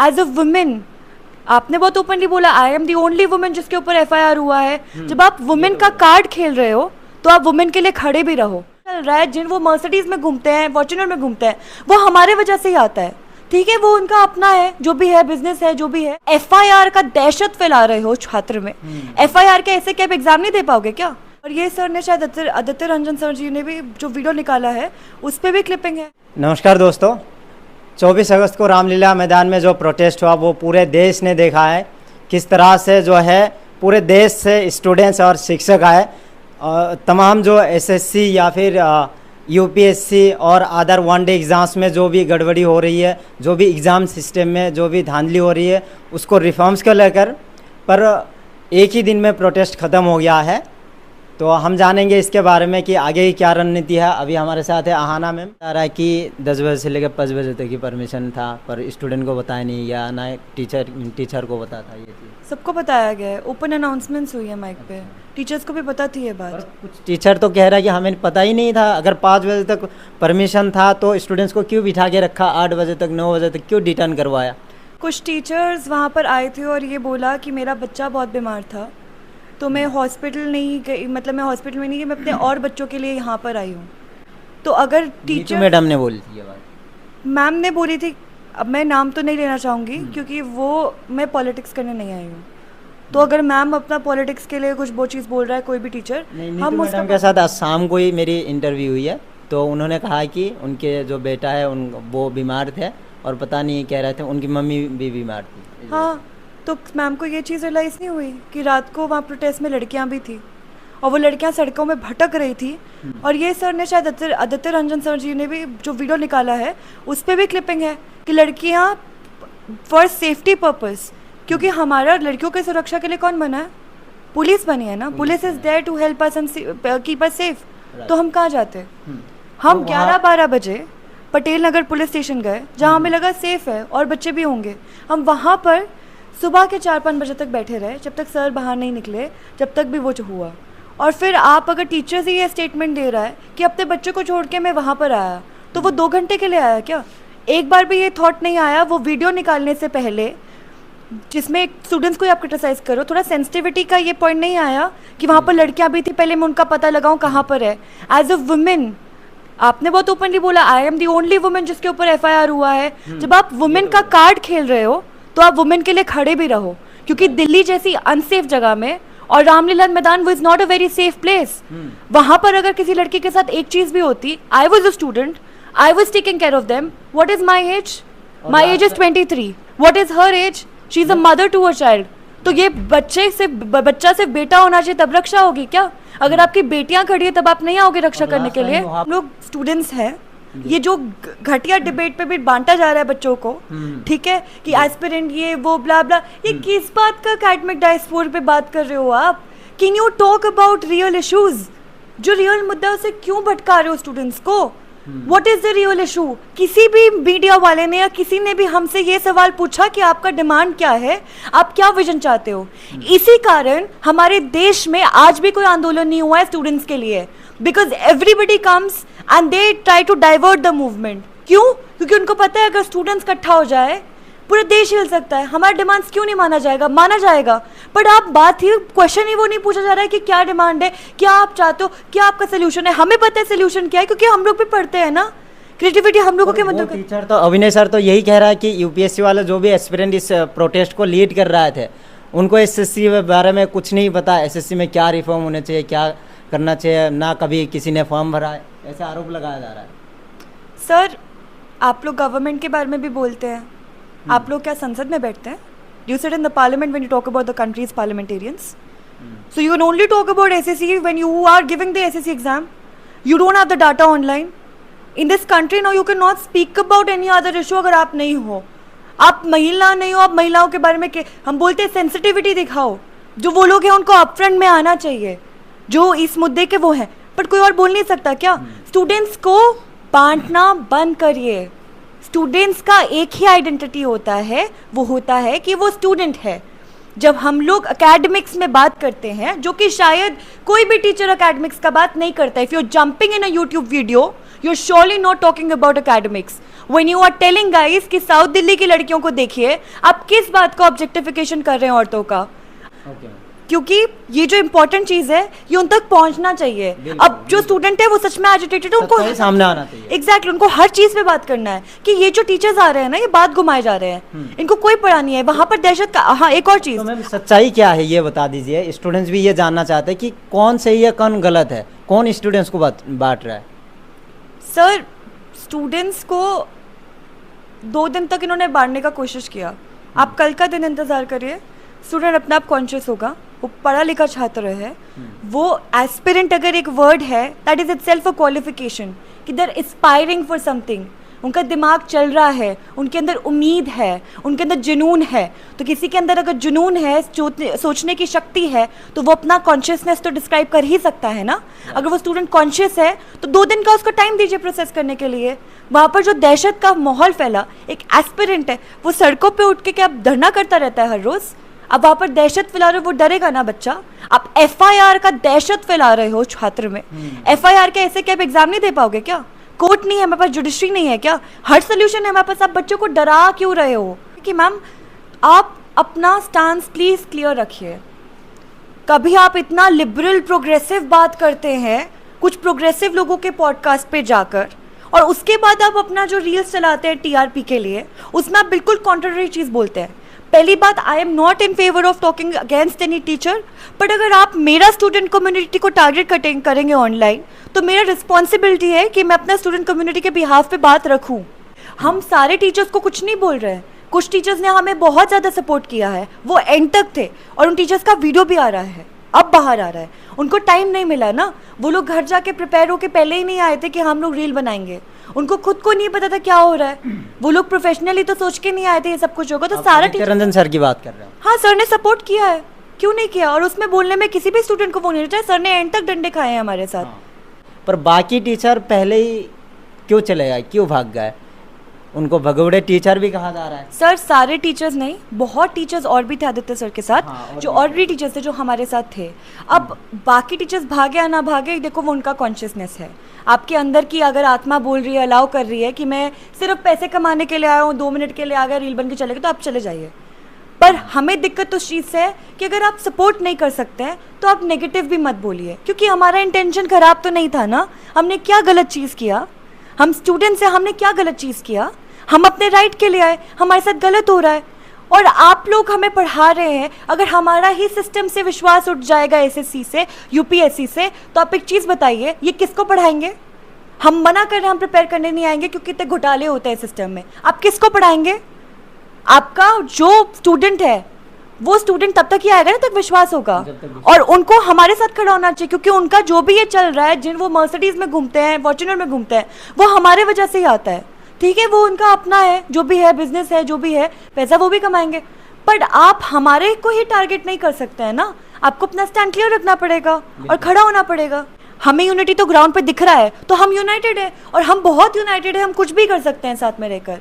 As a women आपने बहुत openly बोला I am the only women जिसके ऊपर एफआईआर हुआ है। जब आप वुमेन का कार्ड खेल रहे हो तो आप वुमेन के लिए खड़े भी रहो। चल रहा है जिन वो मर्सिडीज में घूमते हैं, फॉर्च्यूनर में घूमते हैं, वो हमारे वजह से ही आता है। ठीक है, वो उनका अपना है, जो भी है, बिजनेस है, जो भी है। एफआईआर का दहशत फैला रहे हो छात्र में। एफआईआर के ऐसे क्या आप एग्जाम नहीं दे पाओगे क्या? और ये सर ने शायद आदित्य रंजन सर जी ने भी जो वीडियो निकाला है उस पर भी क्लिपिंग है। नमस्कार दोस्तों, 24 अगस्त को रामलीला मैदान में जो प्रोटेस्ट हुआ वो पूरे देश ने देखा है। किस तरह से जो है पूरे देश से स्टूडेंट्स और शिक्षक आए, तमाम जो एसएससी या फिर यूपीएससी और अदर वन डे एग्ज़ाम्स में जो भी गड़बड़ी हो रही है, जो भी एग्ज़ाम सिस्टम में जो भी धांधली हो रही है, उसको रिफॉर्म्स को लेकर पर एक ही दिन में प्रोटेस्ट ख़त्म हो गया है। तो हम जानेंगे इसके बारे में कि आगे की क्या रणनीति है। अभी हमारे साथ है आहाना मैम। बता रहा है कि 10 बजे से लेकर 5 बजे तक की परमिशन था, पर स्टूडेंट को बताया नहीं गया, ना टीचर को पता था। ये चीज़ सबको बताया गया है, ओपन अनाउंसमेंट्स हुई है माइक पे, टीचर्स को भी पता थी ये बात। कुछ टीचर तो कह रहा है कि हमें पता ही नहीं था। अगर 5 बजे तक परमिशन था तो स्टूडेंट्स को क्यों बिठा के रखा, 8 बजे तक 9 बजे तक क्यों डिटेन करवाया? कुछ टीचर्स वहाँ पर आए थे और ये बोला कि मेरा बच्चा बहुत बीमार था तो मैं हॉस्पिटल नहीं गई, मतलब मैं हॉस्पिटल में नहीं गई, मैं अपने और बच्चों के लिए यहाँ पर आई हूँ। तो अगर टीचर मैडम ने बोली थी ये बात, मैम ने बोली थी, अब मैं नाम तो नहीं लेना चाहूँगी क्योंकि वो मैं पॉलिटिक्स करने नहीं आई हूँ। तो अगर मैम अपना पॉलिटिक्स के लिए कुछ वो चीज़ बोल रहा है कोई भी टीचर, हम मैडम के साथ आज शाम को ही मेरी इंटरव्यू हुई है, तो उन्होंने कहा कि उनके जो बेटा है वो बीमार थे और पता नहीं कह रहे थे उनकी मम्मी भी बीमार थी। हाँ, तो मैम को ये चीज़ रियलाइज़ नहीं हुई कि रात को वहाँ प्रोटेस्ट में लड़कियाँ भी थी और वो लड़कियाँ सड़कों में भटक रही थी। और ये सर ने शायद आदित्य रंजन सर जी ने भी जो वीडियो निकाला है उस पर भी क्लिपिंग है कि लड़कियाँ फॉर सेफ्टी पर्पस, क्योंकि हमारा लड़कियों की सुरक्षा के लिए कौन बना है? पुलिस बनी है ना। Police is there to help us and keep us safe. तो हम कहाँ जाते? हम 11-12 बजे पटेल नगर पुलिस स्टेशन गए जहाँ हमें लगा सेफ है और बच्चे भी होंगे। हम वहाँ पर सुबह के 4-5 बजे तक बैठे रहे जब तक सर बाहर नहीं निकले, जब तक भी वो जो हुआ। और फिर आप अगर टीचर से ये स्टेटमेंट दे रहा है कि अपने बच्चे को छोड़ के मैं वहाँ पर आया, तो वो 2 घंटे के लिए आया क्या? एक बार भी ये थॉट नहीं आया वो वीडियो निकालने से पहले जिसमें स्टूडेंट्स को आप क्रिटिसाइज़ करो, थोड़ा सेंसिटिविटी का ये पॉइंट नहीं आया कि वहाँ पर लड़कियाँ भी थी, पहले मैं उनका पता लगाऊँ कहाँ पर है। एज अ वुमेन आपने बहुत ओपनली बोला I am the only women जिसके ऊपर एफआईआर हुआ है। जब आप वुमेन का कार्ड खेल रहे हो तो आप वुमेन के लिए खड़े भी रहो, क्योंकि दिल्ली जैसी अनसेफ जगह में और रामलीला मैदान वो is not a very safe place. वहां पर अगर किसी लड़की के साथ एक चीज भी होती, I was a student, I was taking care of them. What is my age? My age is 23। What is her age? She is a mother to a child. तो ये बच्चा सिर्फ बेटा होना चाहिए तब रक्षा होगी क्या? अगर आपकी बेटियां खड़ी है तब आप नहीं आओगे रक्षा करने के लिए? हम लोग स्टूडेंट्स हैं, ये जो घटिया डिबेट पे भी बांटा जा रहा है बच्चों को, ठीक है, कि एस्पिरेंट ये वो ब्ला ब्ला, ये किस बात का एकेडमिक डायस्पोर पे बात कर रहे हो आप? Can you talk about real issues? जो रियल मुद्दा है उसे क्यों भटका रहे हो स्टूडेंट्स को? What is the real issue? किसी भी मीडिया वाले ने या किसी ने भी हमसे ये सवाल पूछा कि आपका डिमांड क्या है, आप क्या विजन चाहते हो? इसी कारण हमारे देश में आज भी कोई आंदोलन नहीं हुआ है स्टूडेंट्स के लिए, because everybody comes and they try to divert the movement. क्यों? क्योंकि उनको पता है अगर स्टूडेंट्स इकट्ठा हो जाए पूरा देश हिल सकता है। हमारा डिमांड्स क्यों नहीं माना जाएगा? माना जाएगा, बट आप बात ही क्वेश्चन ही वो नहीं पूछा जा रहा है कि क्या डिमांड है, क्या आप चाहते हो, क्या आपका सोल्यूशन है। हमें पता है सोल्यूशन क्या है क्योंकि हम लोग भी पढ़ते हैं ना, क्रिएटिविटी हम लोगों के मतलब। टीचर तो अभिनय सर तो यही कह रहा है कि यूपीएससी वाला जो भी एस्पिरेंट इस प्रोटेस्ट को लीड कर रहे थे उनको एसएससी के बारे में कुछ नहीं पता, एसएससी में क्या रिफॉर्म होने चाहिए, क्या करना चाहिए, ना कभी किसी ने फॉर्म भरा है, ऐसा आरोप लगाया जा रहा है। सर आप लोग गवर्नमेंट के बारे में भी बोलते हैं, आप लोग क्या संसद में बैठते हैं? You sit in the parliament when you talk about the country's parliamentarians, so you can only talk about SSC when you are giving the SSC exam. You don't have the data online in this country now, you can not speak about any other issue अगर आप नहीं हो, आप महिला नहीं हो, आप महिलाओं के बारे में हम बोलते हैं सेंसिटिविटी दिखाओ। जो वो लोग हैं उनको अपफ्रंट में आना चाहिए जो इस मुद्दे के वो हैं, बट कोई और बोल नहीं सकता क्या? स्टूडेंट्स को बांटना बंद करिए। स्टूडेंट्स का एक ही आइडेंटिटी होता है, वो होता है कि वो स्टूडेंट है। जब हम लोग एकेडमिक्स में बात करते हैं, जो कि शायद कोई भी टीचर एकेडमिक्स का बात नहीं करता, if you are jumping in a YouTube video you are surely not talking about academics when you are telling guys कि साउथ दिल्ली की लड़कियों को देखिए, आप किस बात का ऑब्जेक्टिफिकेशन कर रहे हैं औरतों का। क्योंकि ये जो इंपॉर्टेंट चीज है ये उन तक पहुंचना चाहिए। अब जो स्टूडेंट है वो सच में एजुकेटेड है, उनको सामने आना चाहिए। एग्जैक्टली, उनको हर चीज पे बात करना है कि ये जो टीचर्स आ रहे हैं ना, ये बात घुमाए जा रहे हैं, इनको कोई पढ़ा नहीं है वहां पर दहशत का। हाँ, एक और चीज, तो मैम सच्चाई क्या है ये बता दीजिए। स्टूडेंट्स भी ये जानना चाहते हैं कि कौन सही है कौन गलत है, कौन स्टूडेंट्स को बांट रहा है। सर स्टूडेंट्स को 2 दिन तक इन्होंने बांटने का कोशिश किया, आप कल का दिन इंतजार करिए, स्टूडेंट अपने आप कॉन्शियस होगा। वो पढ़ा लिखा छात्र है, वो एस्पिरेंट अगर एक वर्ड है that is itself a qualification कि they are aspiring for something, उनका दिमाग चल रहा है, उनके अंदर उम्मीद है, उनके अंदर जुनून है। तो किसी के अंदर अगर जुनून है, सोचने की शक्ति है, तो वो अपना कॉन्शियसनेस तो डिस्क्राइब कर ही सकता है ना। अगर वो स्टूडेंट कॉन्शियस है तो 2 दिन का उसको टाइम दीजिए प्रोसेस करने के लिए। वहाँ पर जो दहशत का माहौल फैला, एक एस्पिरेंट है वो सड़कों पे उठ के क्या धरना करता रहता है हर रोज। अब वहाँ पर दहशत फैला रहे हो, वो डरेगा ना बच्चा। आप FIR का दहशत फैला रहे हो छात्र में, FIR के ऐसे क्या आप एग्जाम नहीं दे पाओगे क्या? कोर्ट नहीं है हमारे पास, जुडिशरी नहीं है क्या? हर सोल्यूशन है हमारे पास, आप बच्चों को डरा क्यों रहे हो? कि मैम आप अपना स्टांस प्लीज क्लियर रखिए। कभी आप इतना लिबरल प्रोग्रेसिव बात करते हैं कुछ प्रोग्रेसिव लोगों के पॉडकास्ट पे जाकर, और उसके बाद आप अपना जो रील्स चलाते हैं TRP के लिए, उसमें आप बिल्कुल कॉन्ट्ररी चीज बोलते हैं। पहली बात, I am not in favour of talking against any teacher, but अगर आप मेरा स्टूडेंट कम्युनिटी को टारगेट करेंगे ऑनलाइन, तो मेरा रिस्पॉन्सिबिलिटी है कि मैं अपना स्टूडेंट कम्युनिटी के बिहाफ पे बात रखूं। हम सारे टीचर्स को कुछ नहीं बोल रहे हैं, कुछ टीचर्स ने हमें बहुत ज़्यादा सपोर्ट किया है, वो एंड तक थे, और उन टीचर्स का वीडियो भी आ रहा है, अब बाहर आ रहा है। उनको टाइम नहीं मिला ना, वो लोग घर जाके प्रिपेयर होके पहले ही नहीं आए थे कि हम लोग रील बनाएंगे, उनको खुद को नहीं पता था क्या हो रहा है। वो लोग प्रोफेशनली तो सोच के नहीं आए थे ये सब कुछ होगा। तो सारा रंजन सर की बात कर रहे हैं। हाँ, सर ने सपोर्ट किया है, क्यों नहीं किया? और उसमें बोलने में किसी भी स्टूडेंट को वो नहीं रहता, सर ने एंड तक डंडे खाए हैं हमारे साथ। पर बाकी टीचर पहले ही क्यों चले गए, क्यों भाग गए? उनको भगोड़े टीचर भी कहा जा रहा है। सर सारे टीचर्स नहीं, बहुत टीचर्स और भी थे आदित्य सर के साथ। जो और भी टीचर्स थे जो हमारे साथ थे। अब बाकी टीचर्स भागे या ना भागे, देखो वो उनका कॉन्शियसनेस है। आपके अंदर की अगर आत्मा बोल रही है, अलाउ कर रही है कि मैं सिर्फ पैसे कमाने के लिए आया हूँ, 2 मिनट के लिए आ गया, रील बन के चले गए, तो आप चले जाइए। पर हमें दिक्कत उस चीज़ से है कि अगर आप सपोर्ट नहीं कर सकते हैं तो आप नेगेटिव भी मत बोलिए, क्योंकि हमारा इंटेंशन खराब तो नहीं था ना। हमने क्या गलत चीज़ किया? हम स्टूडेंट्स हैं, हमने क्या गलत चीज़ किया? हम अपने राइट के लिए आए, हमारे साथ गलत हो रहा है और आप लोग हमें पढ़ा रहे हैं। अगर हमारा ही सिस्टम से विश्वास उठ जाएगा, SSC से, UPSC से, तो आप एक चीज़ बताइए, ये किसको पढ़ाएंगे? हम मना कर रहे हैं, हम प्रिपेयर करने नहीं आएंगे क्योंकि इतने घोटाले होते हैं सिस्टम में। आप किसको पढ़ाएंगे? आपका जो स्टूडेंट है वो स्टूडेंट तब तक ही आएगा ना तक विश्वास होगा, और उनको हमारे साथ खड़ा होना चाहिए, क्योंकि उनका जो भी ये चल रहा है, जिन वो मर्सिडीज में घूमते हैं, फॉर्च्यूनर में घूमते हैं, वो हमारे वजह से ही आता है। ठीक है, वो उनका अपना है, जो भी है बिजनेस है, जो भी है पैसा वो भी कमाएंगे, बट आप हमारे को ही टारगेट नहीं कर सकते हैं ना। आपको अपना स्टैंड क्लियर रखना पड़ेगा और खड़ा होना पड़ेगा। हमें यूनिटी तो ग्राउंड पे दिख रहा है, तो हम यूनाइटेड है, और हम बहुत यूनाइटेड है, हम कुछ भी कर सकते हैं साथ में रहकर।